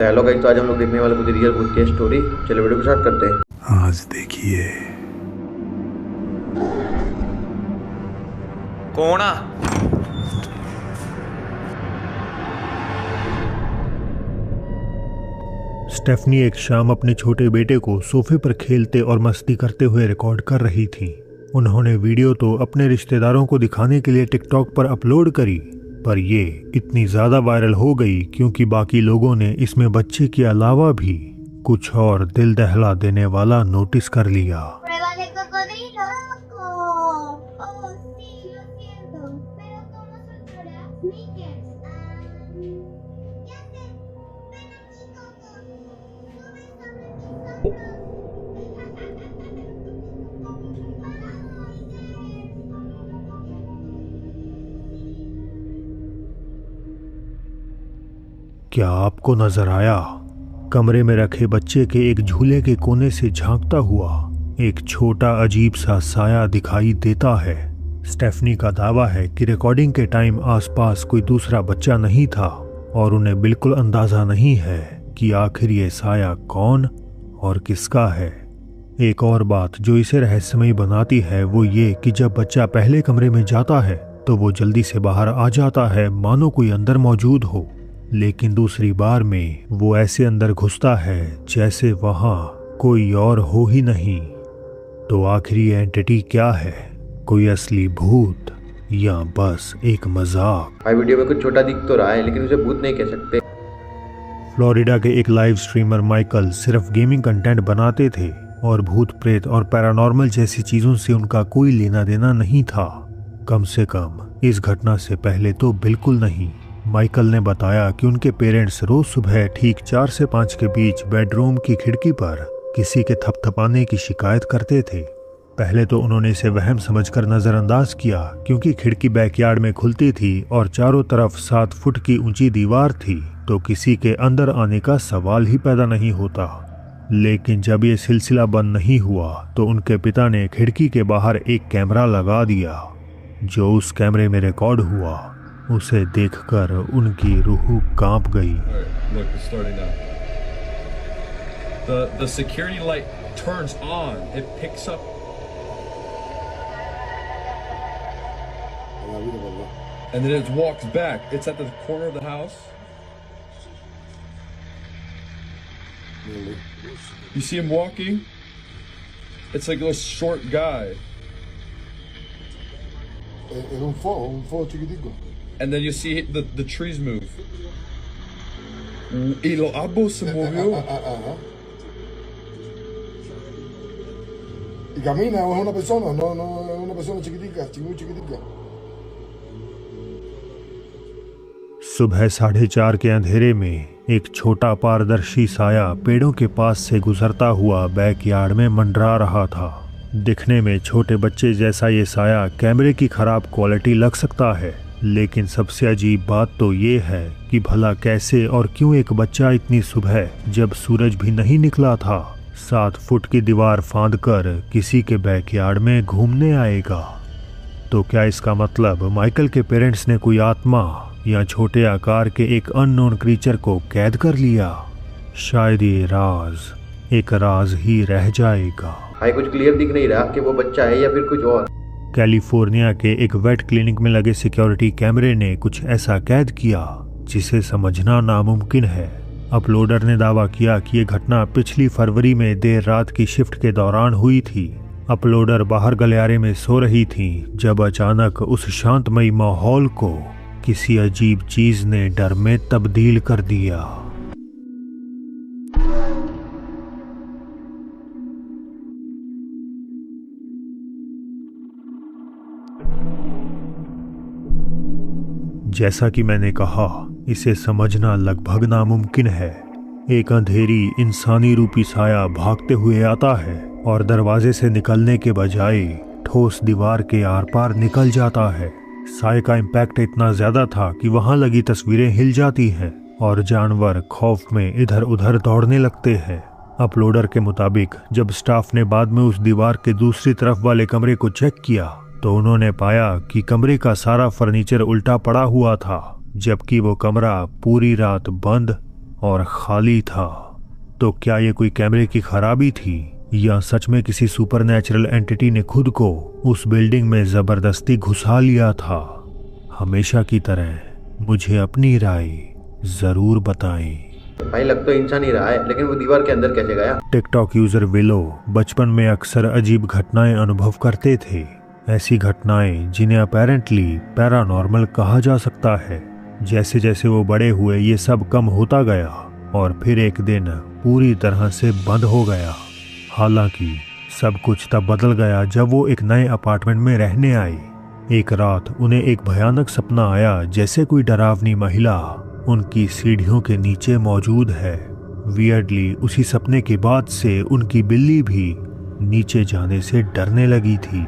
Hello guys, तो आज हम लोग देखने वाले कुछ रियल भूत की स्टोरी। चलो वीडियो को स्टार्ट करते हैं। आज देखिए। कौन आ? स्टेफनी एक शाम अपने छोटे बेटे को सोफे पर खेलते और मस्ती करते हुए रिकॉर्ड कर रही थी। उन्होंने वीडियो तो अपने रिश्तेदारों को दिखाने के लिए टिकटॉक पर अपलोड करी, पर ये इतनी ज़्यादा वायरल हो गई क्योंकि बाकी लोगों ने इसमें बच्चे के अलावा भी कुछ और दिल दहला देने वाला नोटिस कर लिया। Prueba de cocodrilo. Oh, sí, lo siento. Pero ¿cómo soltará? Mickey. Ya sé. Ven aquí, Coco. Sube sobre mis hombros. क्या आपको नजर आया? कमरे में रखे बच्चे के एक झूले के कोने से झांकता हुआ एक छोटा अजीब सा साया दिखाई देता है। स्टेफनी का दावा है कि रिकॉर्डिंग के टाइम आसपास कोई दूसरा बच्चा नहीं था और उन्हें बिल्कुल अंदाजा नहीं है कि आखिर ये साया कौन और किसका है। एक और बात जो इसे रहस्यमयी बनाती है वो ये कि जब बच्चा पहले कमरे में जाता है तो वो जल्दी से बाहर आ जाता है मानो कोई अंदर मौजूद हो, लेकिन दूसरी बार में वो ऐसे अंदर घुसता है जैसे वहां कोई और हो ही नहीं। तो आखिर ये एंटिटी क्या है? कोई असली भूत या बस एक मजाक? भाई वीडियो में कुछ छोटा दिख तो रहा है, लेकिन उसे भूत नहीं कह सकते। फ्लोरिडा के एक लाइव स्ट्रीमर माइकल सिर्फ गेमिंग कंटेंट बनाते थे और भूत प्रेत और पैरानॉर्मल जैसी चीजों से उनका कोई लेना देना नहीं था। कम से कम इस घटना से पहले तो बिल्कुल नहीं। माइकल ने बताया कि उनके पेरेंट्स रोज सुबह ठीक 4 से 5 के बीच बेडरूम की खिड़की पर किसी के थपथपाने की शिकायत करते थे। पहले तो उन्होंने इसे वहम समझकर नज़रअंदाज किया क्योंकि खिड़की बैकयार्ड में खुलती थी और चारों तरफ 7 फुट की ऊंची दीवार थी, तो किसी के अंदर आने का सवाल ही पैदा नहीं होता। लेकिन जब ये सिलसिला बंद नहीं हुआ तो उनके पिता ने खिड़की के बाहर एक कैमरा लगा दिया। जो उस कैमरे में रिकॉर्ड हुआ उसे देखकर उनकी रूह कांप गई। Look, it's starting now. The security light turns on. It picks up. And then it walks back. It's at the corner of the house. You see him walking? It's like a short guy. Era un fuego chiquitico. And then you see the trees move. Y los árboles se movió. Ajá. ¿Y camina o es una persona? No, es una persona chiquitica, muy chiquitica. सुबह 4:30 के अंधेरे में एक छोटा पारदर्शी साया पेड़ों के पास से गुजरता हुआ बैकयार्ड में मंडरा रहा था। दिखने में छोटे बच्चे जैसा ये साया कैमरे की खराब क्वालिटी लग सकता है, लेकिन सबसे अजीब बात तो ये है कि भला कैसे और क्यों एक बच्चा इतनी सुबह जब सूरज भी नहीं निकला था 7 फुट की दीवार फांदकर किसी के बैकयार्ड में घूमने आएगा? तो क्या इसका मतलब माइकल के पेरेंट्स ने कोई आत्मा या छोटे आकार के एक अननोन क्रीचर को कैद कर लिया? शायद ये राज एक राज ही रह जाएगा। भाई कुछ क्लियर दिख नहीं रहा कि वो बच्चा है या फिर कुछ और। कैलिफोर्निया के एक वेट क्लिनिक में लगे सिक्योरिटी कैमरे ने कुछ ऐसा कैद किया जिसे समझना नामुमकिन है। अपलोडर ने दावा किया कि ये घटना पिछली फरवरी में देर रात की शिफ्ट के दौरान हुई थी। अपलोडर बाहर गलियारे में सो रही थी जब अचानक उस शांतमयी माहौल को किसी अजीब चीज ने डर में तब्दील कर दिया। जैसा कि मैंने कहा, इसे समझना लगभग नामुमकिन है। एक अंधेरी इंसानी रूपी साया भागते हुए आता है और दरवाजे से निकलने के बजाय ठोस दीवार के आर पार निकल जाता है। साए का इम्पैक्ट इतना ज्यादा था कि वहां लगी तस्वीरें हिल जाती हैं और जानवर खौफ में इधर उधर दौड़ने लगते हैं। अपलोडर के मुताबिक जब स्टाफ ने बाद में उस दीवार के दूसरी तरफ वाले कमरे को चेक किया तो उन्होंने पाया कि कमरे का सारा फर्नीचर उल्टा पड़ा हुआ था, जबकि वो कमरा पूरी रात बंद और खाली था। तो क्या ये कोई कैमरे की खराबी थी या सच में किसी सुपरनैचुरल एंटिटी ने खुद को उस बिल्डिंग में जबरदस्ती घुसा लिया था? हमेशा की तरह मुझे अपनी राय जरूर बताएं। भाई लग तो इंसान ही रहा है, लेकिन वो दीवार के अंदर कैसे गया? टिकटॉक यूजर विलो बचपन में अक्सर अजीब घटनाएं अनुभव करते थे। ऐसी घटनाएं जिन्हें अपेरेंटली पैरानॉर्मल कहा जा सकता है। जैसे जैसे वो बड़े हुए ये सब कम होता गया और फिर एक दिन पूरी तरह से बंद हो गया। हालांकि सब कुछ तब बदल गया जब वो एक नए अपार्टमेंट में रहने आए। एक रात उन्हें एक भयानक सपना आया, जैसे कोई डरावनी महिला उनकी सीढ़ियों के नीचे मौजूद है। वियर्डली उसी सपने के बाद से उनकी बिल्ली भी नीचे जाने से डरने लगी थी।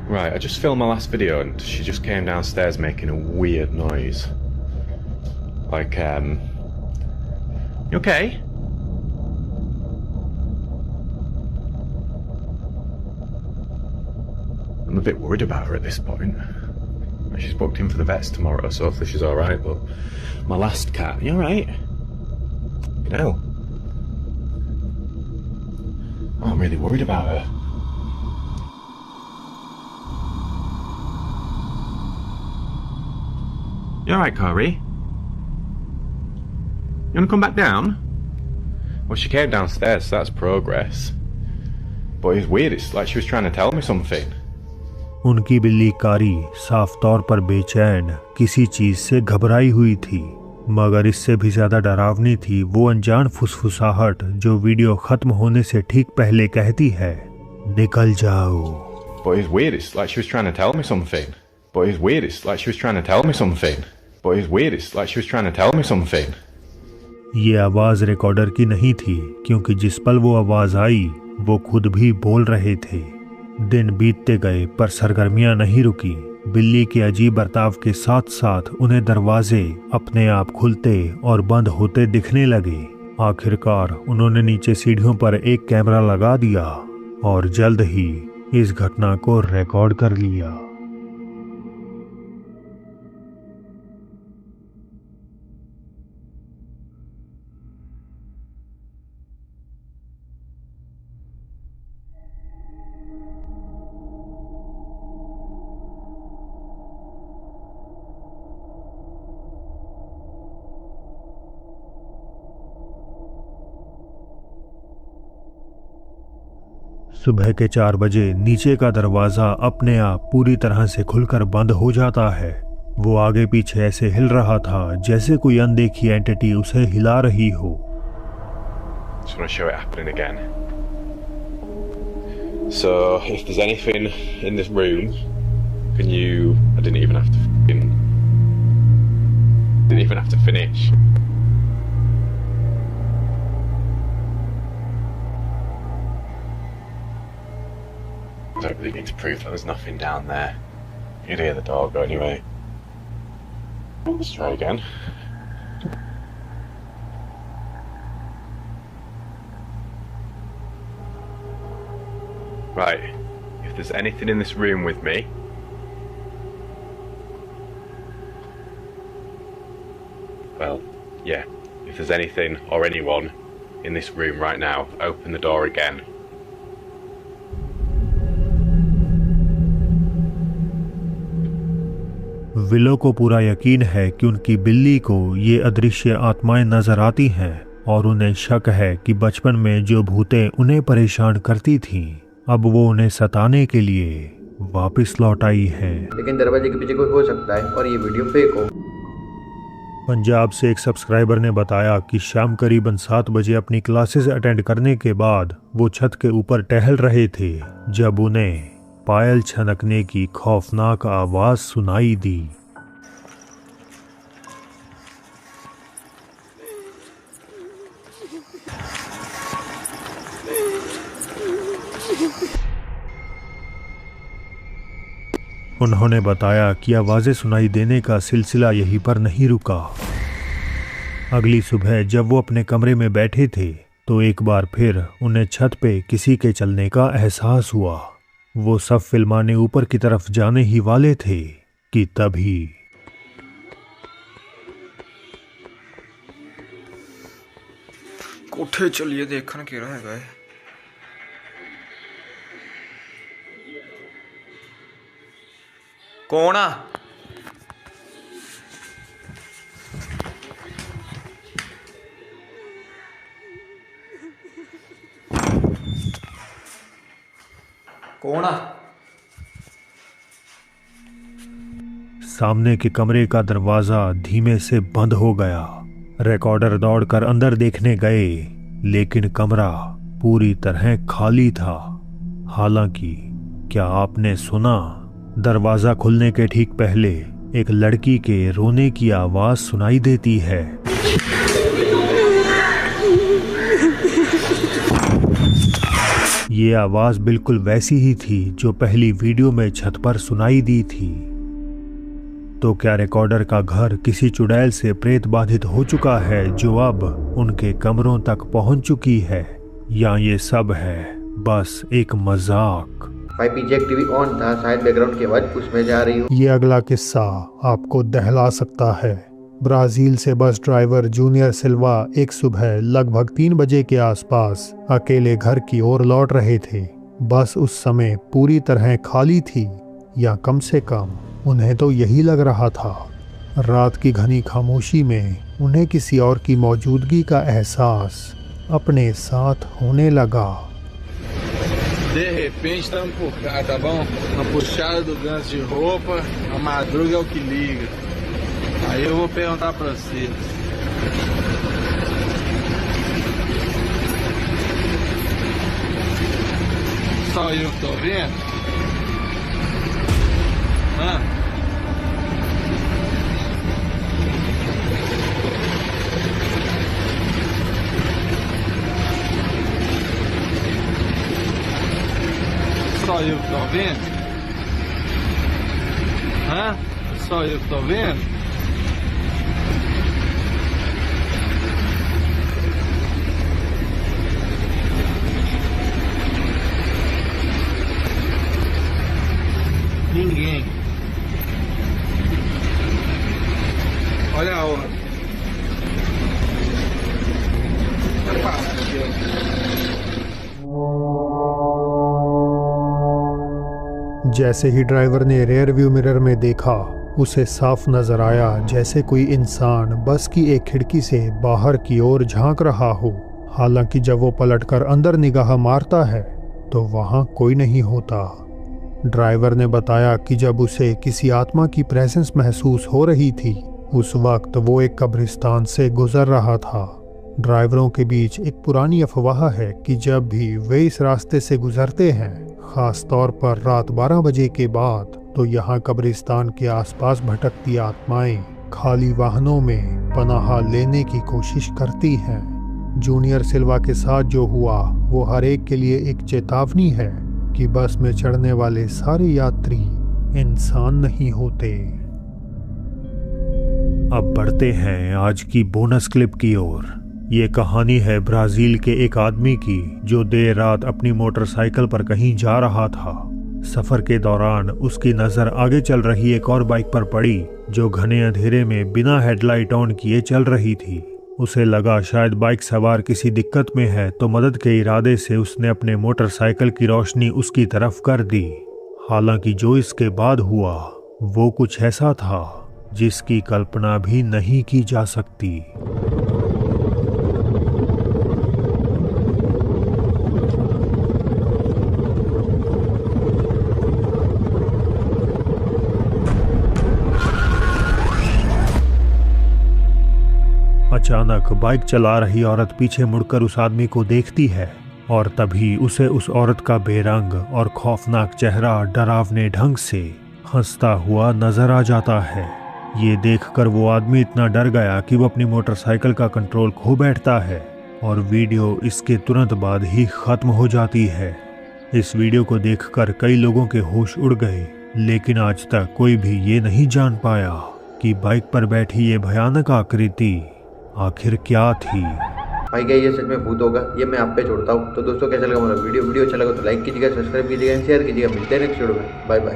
Right, I just filmed my last video and she just came downstairs making a weird noise. Like, you okay? I'm a bit worried about her at this point. She's booked in for the vets tomorrow, so hopefully she's alright, but my last cat, you alright? You know? Oh, I'm really worried about her. You alright, Corey? You wanna come back down? Well, she came downstairs, so that's progress. But it's weird, it's like she was trying to tell me something. उनकी बिल्ली कारी साफ तौर पर बेचैन किसी चीज से घबराई हुई थी, मगर इससे भी ज्यादा डरावनी थी वो अनजान फुसफुसाहट जो वीडियो खत्म होने से ठीक पहले कहती है, निकल जाओ। But it's weird, it's like she was trying to tell me something. But it's weird, it's like she was trying to tell me something. But it's weird, it's like she was trying to tell me something. ये आवाज recorder की नहीं थी, क्योंकि जिस पल वो आवाज आई वो खुद भी बोल रहे थे। दिन बीतते गए पर सरगर्मियां नहीं रुकी। बिल्ली के अजीब बर्ताव के साथ साथ उन्हें दरवाजे अपने आप खुलते और बंद होते दिखने लगे। आखिरकार उन्होंने नीचे सीढ़ियों पर एक कैमरा लगा दिया और जल्द ही इस घटना को रिकॉर्ड कर लिया। सुबह के 4 बजे नीचे का दरवाजा अपने आप पूरी तरह से खुलकर बंद हो जाता है। वो आगे पीछे ऐसे हिल रहा था जैसे कोई अनदेखी एंटिटी उसे हिला रही हो। Just want to show it happening again. So, if there's anything in this room, can you? I didn't even have to finish. I don't really need to prove that there's nothing down there. You'd hear the dog go anyway. Let's try again. Right, if there's anything in this room with me, well, yeah, if there's anything or anyone in this room right now, open the door again. Willow को पूरा यकीन है कि उनकी बिल्ली को ये अदृश्य आत्माएं नजर आती हैं और उन्हें शक है कि बचपन में जो भूतें उन्हें परेशान करती थीं, अब वो उन्हें सताने के लिए वापस लौट आई हैं। लेकिन दरवाजे के पीछे कोई हो सकता है और ये वीडियो फेक हो। पंजाब से एक सब्सक्राइबर ने बताया कि शाम करीबन 7 बजे अपनी क्लासेस अटेंड करने के बाद वो छत के ऊपर टहल रहे थे जब उन्हें पायल छनकने की खौफनाक आवाज सुनाई दी। उन्होंने बताया कि आवाजें सुनाई देने का सिलसिला यहीं पर नहीं रुका। अगली सुबह जब वो अपने कमरे में बैठे थे तो एक बार फिर उन्हें छत पे किसी के चलने का एहसास हुआ। वो सब फिल्माने ऊपर की तरफ जाने ही वाले थे कि तभी कोठे चलिए देखन के रह गए। कौन आ? कौन आ? सामने के कमरे का दरवाजा धीमे से बंद हो गया। रिकॉर्डर दौड़कर अंदर देखने गए, लेकिन कमरा पूरी तरह खाली था। हालांकि क्या आपने सुना? दरवाजा खुलने के ठीक पहले एक लड़की के रोने की आवाज सुनाई देती है। ये आवाज बिल्कुल वैसी ही थी जो पहली वीडियो में छत पर सुनाई दी थी। तो क्या रिकॉर्डर का घर किसी चुड़ैल से प्रेत बाधित हो चुका है जो अब उनके कमरों तक पहुंच चुकी है, या ये सब है बस एक मजाक? भाई पीछे एक टीवी ऑन था, शायद बैकग्राउंड की आवाज उसमें जा रही हो। ये अगला किस्सा आपको दहला सकता है। ब्राजील से बस ड्राइवर जूनियर सिल्वा एक सुबह लगभग 3 बजे के आसपास अकेले घर की ओर लौट रहे थे। बस उस समय पूरी तरह खाली थी, या कम से कम उन्हें तो यही लग रहा था। रात की घनी खामोशी में उन्हें किसी और की मौजूदगी का एहसास अपने साथ होने लगा। De repente estamos por cá, tá bom? Uma puxada do ganso de roupa, a madruga é o que liga. Aí eu vou perguntar pra você. Só eu que tô vendo? Hã? Só eu que tô vendo? Hã? Só eu que tô vendo? Ninguém. Olha a hora. Vai passar aqui, जैसे ही driver ने rear view mirror में देखा, उसे साफ नजर आया जैसे कोई इंसान बस की एक खिड़की से बाहर की ओर झांक रहा हो। हालांकि जब वो पलटकर अंदर निगाह मारता है तो वहां कोई नहीं होता। ड्राइवर ने बताया कि जब उसे किसी आत्मा की प्रेजेंस महसूस हो रही थी, उस वक्त वो एक कब्रिस्तान से गुजर रहा था। ड्राइवरों के बीच एक पुरानी अफवाह है कि जब भी वे इस रास्ते से गुजरते हैं, खास तौर पर रात 12 बजे के बाद, तो यहाँ कब्रिस्तान के आसपास भटकती आत्माएं खाली वाहनों में पनाह लेने की कोशिश करती हैं। जूनियर सिल्वा के साथ जो हुआ वो हर एक के लिए एक चेतावनी है कि बस में चढ़ने वाले सारे यात्री इंसान नहीं होते। अब बढ़ते हैं आज की बोनस क्लिप की ओर। ये कहानी है ब्राजील के एक आदमी की जो देर रात अपनी मोटरसाइकिल पर कहीं जा रहा था। सफर के दौरान उसकी नजर आगे चल रही एक और बाइक पर पड़ी जो घने अंधेरे में बिना हेडलाइट ऑन किए चल रही थी। उसे लगा शायद बाइक सवार किसी दिक्कत में है, तो मदद के इरादे से उसने अपने मोटरसाइकिल की रोशनी उसकी तरफ कर दी। हालांकि जो इसके बाद हुआ वो कुछ ऐसा था जिसकी कल्पना भी नहीं की जा सकती। अचानक बाइक चला रही औरत पीछे मुड़कर उस आदमी को देखती है और तभी उसे उस औरत का बेरंग और खौफनाक चेहरा डरावने ढंग से हंसता हुआ नजर आ जाता है। ये देखकर वो आदमी इतना डर गया कि वो अपनी मोटरसाइकिल का कंट्रोल खो बैठता है और वीडियो इसके तुरंत बाद ही खत्म हो जाती है। इस वीडियो को देखकर कई लोगों के होश उड़ गए, लेकिन आज तक कोई भी ये नहीं जान पाया कि बाइक पर बैठी ये भयानक आकृति आखिर क्या थी। भाई क्या ये सच में भूत होगा? ये मैं आप पे छोड़ता हूँ। तो दोस्तों कैसा लगा हमारा वीडियो अच्छा लगा तो लाइक कीजिएगा, सब्सक्राइब कीजिएगा, शेयर कीजिएगा। मिलते हैं नेक्स्ट वीडियो में। Bye bye.